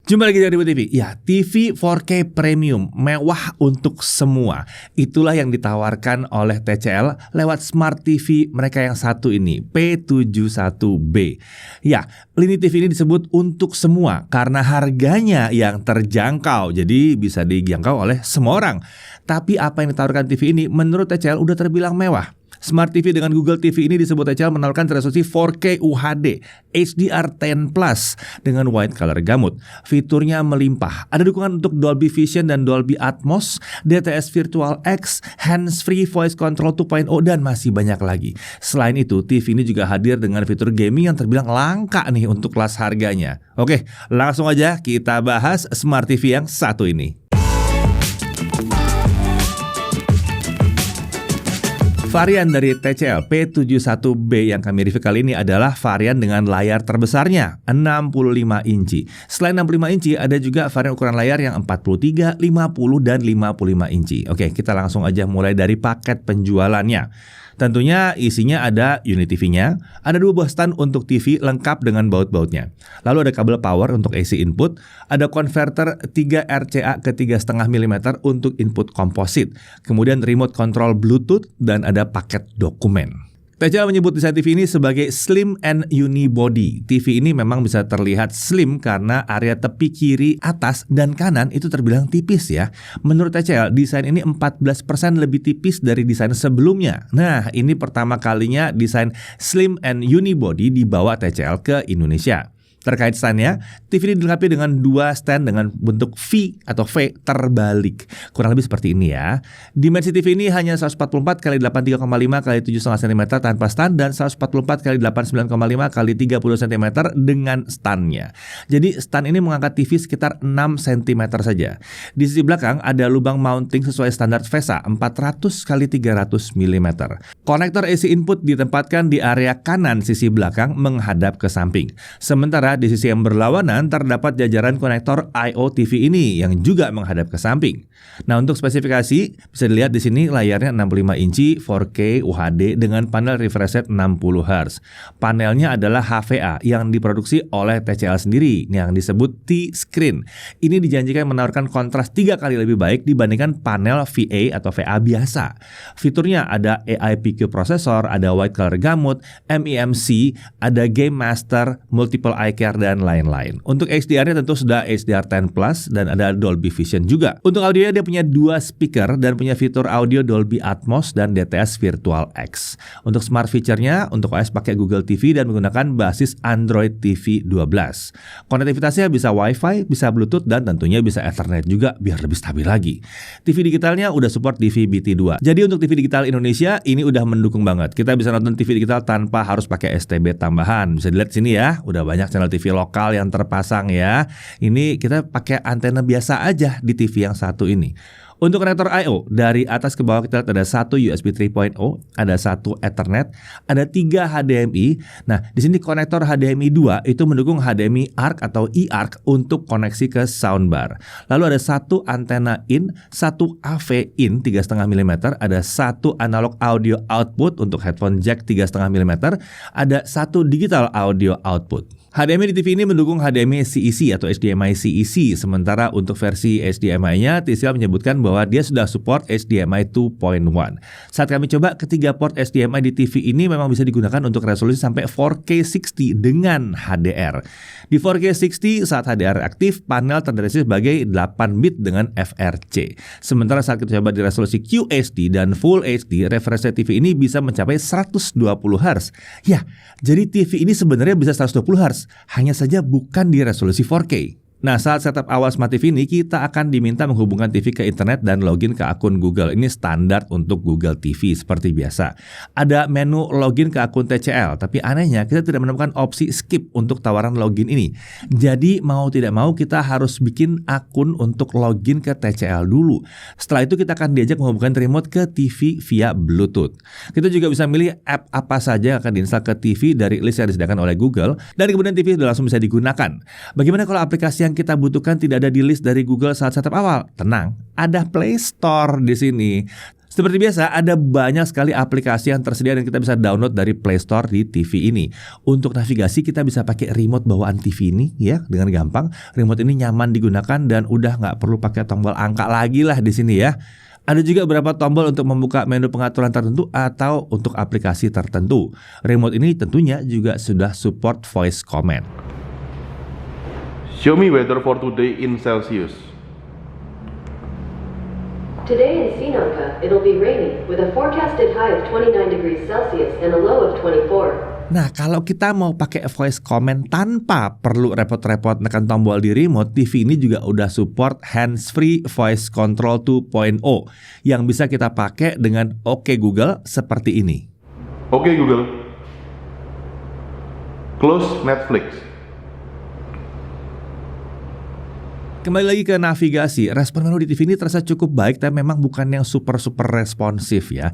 Jumpa lagi di Ribut TV. Ya, TV 4K Premium, mewah untuk semua. Itulah yang ditawarkan oleh TCL lewat Smart TV mereka yang satu ini, P71B. Ya, lini TV ini disebut untuk semua karena harganya yang terjangkau, jadi bisa dijangkau oleh semua orang. Tapi apa yang ditawarkan TV ini menurut TCL udah terbilang mewah. Smart TV dengan Google TV ini disebut TCL menawarkan resolusi 4K UHD HDR10+ dengan white color gamut. Fiturnya melimpah. Ada dukungan untuk Dolby Vision dan Dolby Atmos, DTS Virtual X, hands-free voice control 2.0 dan masih banyak lagi. Selain itu, TV ini juga hadir dengan fitur gaming yang terbilang langka nih untuk kelas harganya. Oke, langsung aja kita bahas Smart TV yang satu ini. Varian dari TCL P71B yang kami review kali ini adalah varian dengan layar terbesarnya 65 inci. Selain 65 inci ada juga varian ukuran layar yang 43, 50 dan 55 inci. Oke, kita langsung aja mulai dari paket penjualannya. Tentunya isinya ada unit TV-nya, ada 2 buah stand untuk TV lengkap dengan baut-bautnya. Lalu ada kabel power untuk AC input, ada konverter 3 RCA ke 3,5 mm untuk input komposit, kemudian remote control Bluetooth, dan ada paket dokumen. TCL menyebut desain TV ini sebagai slim and unibody. TV ini memang bisa terlihat slim karena area tepi kiri, atas, dan kanan itu terbilang tipis ya. Menurut TCL, desain ini 14% lebih tipis dari desain sebelumnya. Nah, ini pertama kalinya desain slim and unibody dibawa TCL ke Indonesia. Terkait standnya, TV ini dilengkapi dengan 2 stand dengan bentuk V atau V terbalik. Kurang lebih seperti ini ya. Dimensi TV ini hanya 144 x 83,5 x 7,5 cm tanpa stand dan 144 x 89,5 x 30 cm dengan standnya. Jadi stand ini mengangkat TV sekitar 6 cm saja. Di sisi belakang ada lubang mounting sesuai standar VESA 400 x 300 mm. Konektor AC input ditempatkan di area kanan sisi belakang menghadap ke samping. Sementara di sisi yang berlawanan terdapat jajaran konektor I/O TV ini yang juga menghadap ke samping. Nah, untuk spesifikasi bisa dilihat di sini layarnya 65 inci 4K UHD dengan panel refresh rate 60 Hz. Panelnya adalah HVA yang diproduksi oleh TCL sendiri yang disebut T-Screen. Ini dijanjikan menawarkan kontras 3 kali lebih baik dibandingkan panel VA atau VA biasa. Fiturnya ada AI PQ prosesor, ada white color gamut, MEMC, ada Game Master, multiple eye care, dan lain-lain. Untuk HDR-nya tentu sudah HDR10+ dan ada Dolby Vision juga. Untuk audionya dia punya 2 speaker dan punya fitur audio Dolby Atmos dan DTS Virtual X. Untuk smart feature-nya, untuk OS pakai Google TV dan menggunakan basis Android TV 12. Konektivitasnya bisa Wi-Fi, bisa Bluetooth, dan tentunya bisa Ethernet juga biar lebih stabil lagi. TV digitalnya udah support DVB-T2. Jadi untuk TV digital Indonesia ini udah mendukung banget. Kita bisa nonton TV digital tanpa harus pakai STB tambahan. Bisa dilihat sini ya, udah banyak channel TV lokal yang terpasang ya. Ini kita pakai antena biasa aja di TV yang satu ini. Untuk konektor I/O, dari atas ke bawah kita lihat ada 1 USB 3.0, ada 1 Ethernet, ada 3 HDMI. Nah, di sini konektor HDMI 2 itu mendukung HDMI ARC atau eARC untuk koneksi ke soundbar. Lalu ada 1 antena in, 1 AV in 3,5 mm, ada 1 analog audio output untuk headphone jack 3,5 mm, ada 1 digital audio output. HDMI di TV ini mendukung HDMI CEC atau HDMI CEC, sementara untuk versi HDMI-nya TCL menyebutkan bahwa dia sudah support HDMI 2.1. Saat kami coba, ketiga port HDMI di TV ini memang bisa digunakan untuk resolusi sampai 4K 60 dengan HDR. Di 4K 60 saat HDR aktif, panel terdeteksi sebagai 8 bit dengan FRC. Sementara saat kita coba di resolusi QHD dan Full HD, refresh rate TV ini bisa mencapai 120 Hz. Ya, jadi TV ini sebenarnya bisa 120 Hz. Hanya saja bukan di resolusi 4K. Nah, saat setup awal Smart TV ini, kita akan diminta menghubungkan TV ke internet dan login ke akun Google. Ini standar untuk Google TV seperti biasa. Ada menu login ke akun TCL, tapi anehnya kita tidak menemukan opsi skip untuk tawaran login ini. Jadi mau tidak mau kita harus bikin akun untuk login ke TCL dulu. Setelah itu kita akan diajak menghubungkan remote ke TV via Bluetooth. Kita juga bisa milih app apa saja yang akan diinstal ke TV dari list yang disediakan oleh Google, dan kemudian TV sudah langsung bisa digunakan. Bagaimana kalau aplikasi yang kita butuhkan tidak ada di list dari Google saat setup awal? Tenang, ada Play Store di sini. Seperti biasa, ada banyak sekali aplikasi yang tersedia dan kita bisa download dari Play Store di TV ini. Untuk navigasi kita bisa pakai remote bawaan TV ini ya, dengan gampang. Remote ini nyaman digunakan dan udah nggak perlu pakai tombol angka lagi lah di sini ya. Ada juga beberapa tombol untuk membuka menu pengaturan tertentu atau untuk aplikasi tertentu. Remote ini tentunya juga sudah support voice command. Show me weather for today in Celsius. Today in Sinoka, it'll be rainy with a forecasted high of 29 degrees Celsius and a low of 24. Nah, kalau kita mau pakai voice command tanpa perlu repot-repot nekan tombol di remote, TV ini juga udah support hands-free voice control 2.0 yang bisa kita pakai dengan OK Google seperti ini. Oke Google, close Netflix. Kembali lagi ke navigasi, respon menu di TV ini terasa cukup baik tapi memang bukan yang super responsif ya.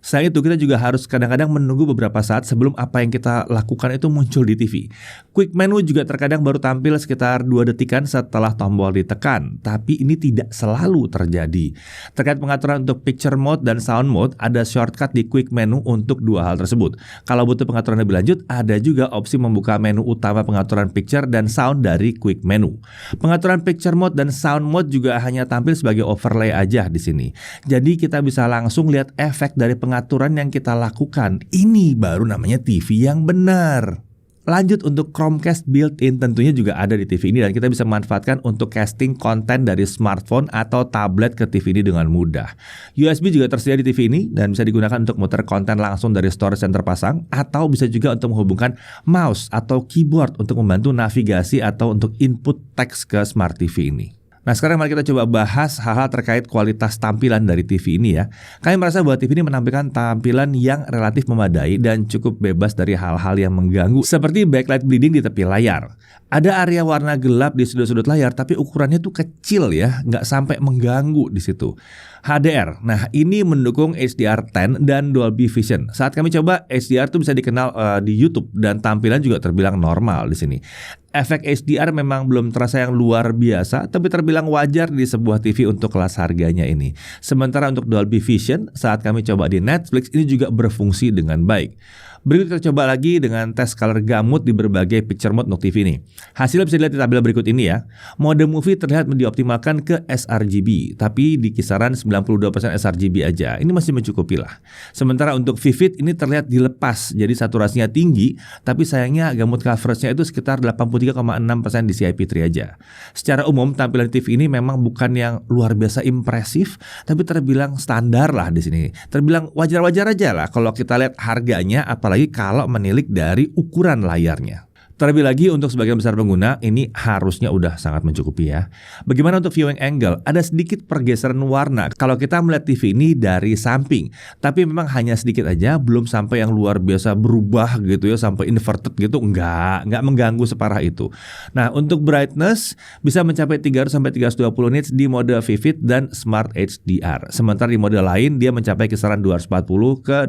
Selain itu kita juga harus kadang-kadang menunggu beberapa saat sebelum apa yang kita lakukan itu muncul di TV. Quick menu juga terkadang baru tampil sekitar 2 detikan setelah tombol ditekan, tapi ini tidak selalu terjadi. Terkait pengaturan untuk picture mode dan sound mode, ada shortcut di quick menu untuk dua hal tersebut. Kalau butuh pengaturan lebih lanjut, ada juga opsi membuka menu utama pengaturan picture dan sound dari quick menu. Pengaturan picture mode dan sound mode juga hanya tampil sebagai overlay aja di sini. Jadi kita bisa langsung lihat efek dari pengaturan yang kita lakukan. Ini baru namanya TV yang benar. Lanjut untuk Chromecast built-in tentunya juga ada di TV ini dan kita bisa manfaatkan untuk casting konten dari smartphone atau tablet ke TV ini dengan mudah. USB juga tersedia di TV ini dan bisa digunakan untuk muter konten langsung dari storage yang terpasang atau bisa juga untuk menghubungkan mouse atau keyboard untuk membantu navigasi atau untuk input teks ke smart TV ini. Nah sekarang mari kita coba bahas hal-hal terkait kualitas tampilan dari TV ini ya. Kami merasa bahwa TV ini menampilkan tampilan yang relatif memadai dan cukup bebas dari hal-hal yang mengganggu seperti backlight bleeding di tepi layar. Ada area warna gelap di sudut-sudut layar tapi ukurannya tuh kecil ya, nggak sampai mengganggu di situ. HDR, nah ini mendukung HDR10 dan Dolby Vision. Saat kami coba HDR tuh bisa dikenal di YouTube dan tampilan juga terbilang normal di sini. Efek HDR memang belum terasa yang luar biasa, tapi terbilang wajar di sebuah TV untuk kelas harganya ini. Sementara untuk Dolby Vision, saat kami coba di Netflix, ini juga berfungsi dengan baik. Berikut kita coba lagi dengan tes color gamut di berbagai picture mode untuk TV ini. Hasilnya bisa dilihat di tabel berikut ini ya. Mode movie terlihat dioptimalkan ke sRGB, tapi di kisaran 92% sRGB aja. Ini masih mencukupi lah. Sementara untuk vivid ini terlihat dilepas, jadi saturasinya tinggi, tapi sayangnya gamut coveragenya itu sekitar 83,6% di CIP3 aja. Secara umum tampilan TV ini memang bukan yang luar biasa impresif, tapi terbilang standar lah di sini. Terbilang wajar-wajar aja lah kalau kita lihat harganya, apalagi kalau menilik dari ukuran layarnya. Terlebih lagi untuk sebagian besar pengguna ini harusnya udah sangat mencukupi ya. Bagaimana untuk viewing angle? Ada sedikit pergeseran warna kalau kita melihat TV ini dari samping. Tapi memang hanya sedikit aja, belum sampai yang luar biasa berubah gitu ya, sampai inverted gitu. Enggak mengganggu separah itu. Nah untuk brightness bisa mencapai 300-320 nits di mode vivid dan smart HDR. Sementara di mode lain dia mencapai kisaran 240-280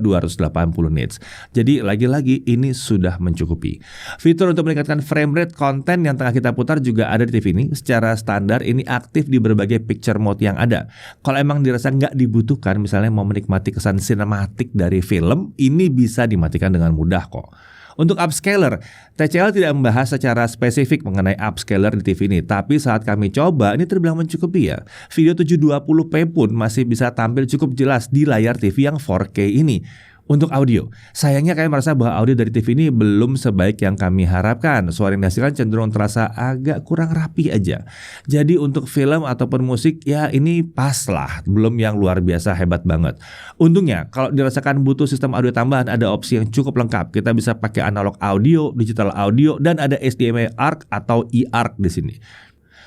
nits. Jadi lagi-lagi ini sudah mencukupi. Fitur untuk meningkatkan frame rate konten yang tengah kita putar juga ada di TV ini. Secara standar ini aktif di berbagai picture mode yang ada. Kalau emang dirasa nggak dibutuhkan, misalnya mau menikmati kesan sinematik dari film, ini bisa dimatikan dengan mudah kok. Untuk upscaler, TCL tidak membahas secara spesifik mengenai upscaler di TV ini, tapi saat kami coba ini terbilang mencukupi ya. Video 720p pun masih bisa tampil cukup jelas di layar TV yang 4K ini. Untuk audio, sayangnya kami merasa bahwa audio dari TV ini belum sebaik yang kami harapkan. Suara yang dihasilkan cenderung terasa agak kurang rapi aja. Jadi untuk film ataupun musik ya ini pas lah, belum yang luar biasa hebat banget. Untungnya kalau dirasakan butuh sistem audio tambahan ada opsi yang cukup lengkap. Kita bisa pakai analog audio, digital audio, dan ada HDMI ARC atau eARC di sini.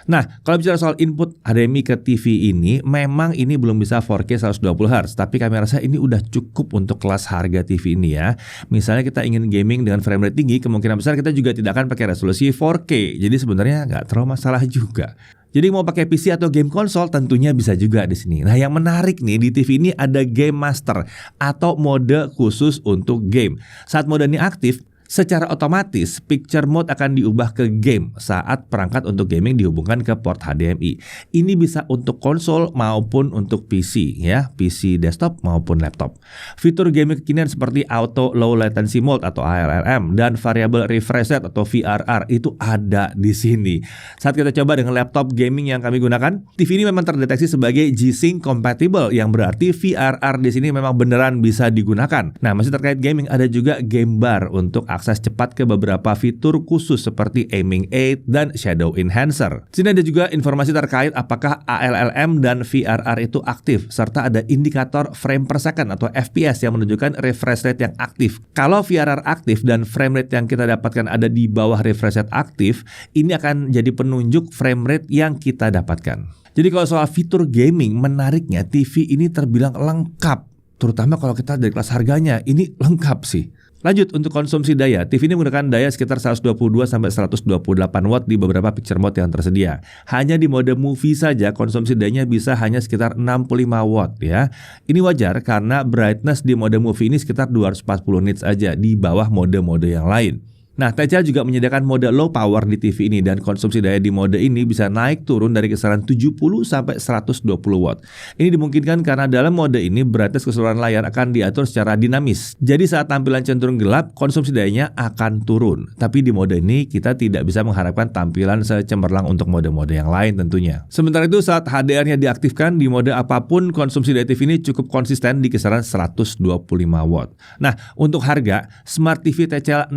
Nah, kalau bicara soal input HDMI ke TV ini, memang ini belum bisa 4K 120Hz, tapi kami rasa ini udah cukup untuk kelas harga TV ini ya. Misalnya kita ingin gaming dengan frame rate tinggi, kemungkinan besar kita juga tidak akan pakai resolusi 4K. Jadi sebenarnya nggak terlalu masalah juga. Jadi mau pakai PC atau game konsol tentunya bisa juga di sini. Nah, yang menarik nih di TV ini ada Game Master atau mode khusus untuk game. Saat mode ini aktif, Secara otomatis, picture mode akan diubah ke game saat perangkat untuk gaming dihubungkan ke port HDMI. Ini bisa untuk konsol maupun untuk PC, ya, PC desktop maupun laptop. Fitur gaming kekinian seperti Auto Low Latency Mode atau ALLM dan Variable Refresh Rate atau VRR itu ada di sini. Saat kita coba dengan laptop gaming yang kami gunakan, TV ini memang terdeteksi sebagai G-Sync compatible, yang berarti VRR di sini memang beneran bisa digunakan. Nah, masih terkait gaming, ada juga game bar untuk akses cepat ke beberapa fitur khusus seperti aiming aid dan shadow enhancer. Di sini ada juga informasi terkait apakah ALLM dan VRR itu aktif, serta ada indikator frame per second atau FPS yang menunjukkan refresh rate yang aktif. Kalau VRR aktif dan frame rate yang kita dapatkan ada di bawah refresh rate aktif, ini akan jadi penunjuk frame rate yang kita dapatkan. Jadi kalau soal fitur gaming, menariknya TV ini terbilang lengkap, terutama kalau kita dari kelas harganya, ini lengkap sih. Lanjut, untuk konsumsi daya, TV ini menggunakan daya sekitar 122-128 watt di beberapa picture mode yang tersedia. Hanya di mode movie saja konsumsi dayanya bisa hanya sekitar 65 watt ya. Ini wajar karena brightness di mode movie ini sekitar 240 nits aja di bawah mode-mode yang lain. Nah, TCL juga menyediakan mode low power di TV ini dan konsumsi daya di mode ini bisa naik turun dari kisaran 70 sampai 120 watt. Ini dimungkinkan karena dalam mode ini brightness keseluruhan layar akan diatur secara dinamis. Jadi saat tampilan cenderung gelap, konsumsi dayanya akan turun. Tapi di mode ini kita tidak bisa mengharapkan tampilan secemerlang untuk mode-mode yang lain tentunya. Sementara itu saat HDR-nya diaktifkan di mode apapun, konsumsi daya TV ini cukup konsisten di kisaran 125 watt. Nah, untuk harga, Smart TV TCL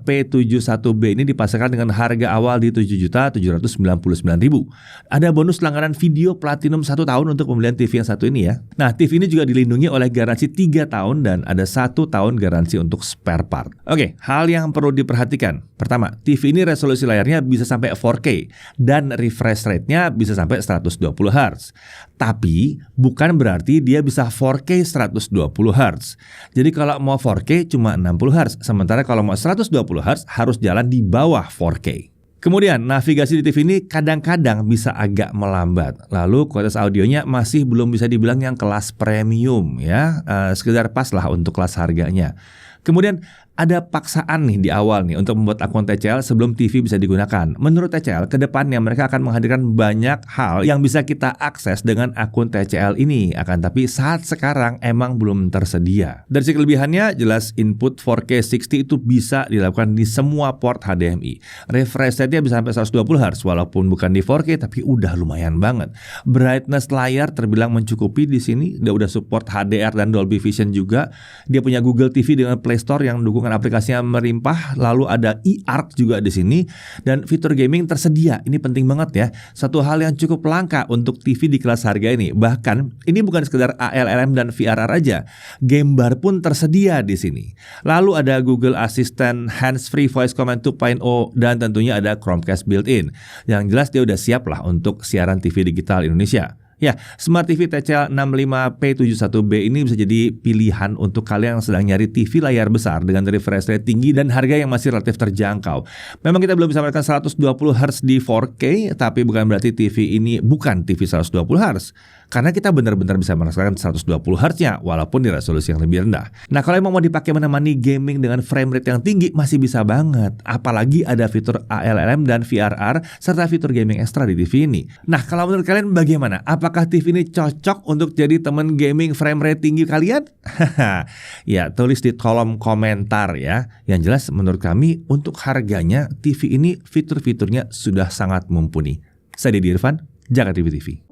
65P71B ini dipasarkan dengan harga awal di Rp7.799.000. Ada bonus langganan video Platinum 1 tahun untuk pembelian TV yang satu ini ya. Nah, TV ini juga dilindungi oleh garansi 3 tahun dan ada 1 tahun garansi untuk spare part. Oke, hal yang perlu diperhatikan. Pertama, TV ini resolusi layarnya bisa sampai 4K dan refresh rate-nya bisa sampai 120 Hz. Tapi bukan berarti dia bisa 4K 120 Hz. Jadi kalau mau 4K cuma 60 Hz, sementara kalau mau 120 Hz harus jalan di bawah 4K. Kemudian navigasi di TV ini kadang-kadang bisa agak melambat. Lalu kualitas audionya masih belum bisa dibilang yang kelas premium ya, sekedar pas lah untuk kelas harganya. Kemudian ada paksaan nih di awal nih untuk membuat akun TCL sebelum TV bisa digunakan. Menurut TCL, ke depannya mereka akan menghadirkan banyak hal yang bisa kita akses dengan akun TCL ini. Akan tapi saat sekarang emang belum tersedia. Dari segi kelebihannya, jelas input 4K 60 itu bisa dilakukan di semua port HDMI. Refresh rate-nya bisa sampai 120 Hz, walaupun bukan di 4K tapi udah lumayan banget. Brightness layar terbilang mencukupi di sini. Dia udah support HDR dan Dolby Vision juga. Dia punya Google TV dengan Play Store yang mendukung aplikasinya merimpah, lalu ada eARC juga di sini dan fitur gaming tersedia. Ini penting banget ya. Satu hal yang cukup langka untuk TV di kelas harga ini. Bahkan ini bukan sekedar ALLM dan VRR aja. Game bar pun tersedia di sini. Lalu ada Google Assistant, Hands-Free Voice Command 2.0 dan tentunya ada Chromecast built-in. Yang jelas dia udah siap lah untuk siaran TV digital Indonesia. Ya, Smart TV TCL 65P71B ini bisa jadi pilihan untuk kalian yang sedang nyari TV layar besar dengan refresh rate tinggi dan harga yang masih relatif terjangkau. Memang kita belum bisa mendapatkan 120 Hz di 4K, tapi bukan berarti TV ini bukan TV 120 Hz. Karena kita benar-benar bisa merasakan 120 Hz-nya walaupun di resolusi yang lebih rendah. Nah, kalau emang mau dipakai menemani gaming dengan frame rate yang tinggi masih bisa banget. Apalagi ada fitur ALLM dan VRR serta fitur gaming ekstra di TV ini. Nah, kalau menurut kalian bagaimana? Apakah TV ini cocok untuk jadi teman gaming frame rate tinggi kalian? Ya, tulis di kolom komentar ya. Yang jelas menurut kami untuk harganya TV ini fitur-fiturnya sudah sangat mumpuni. Saya Deddy Irfan, Jakarta TV TV.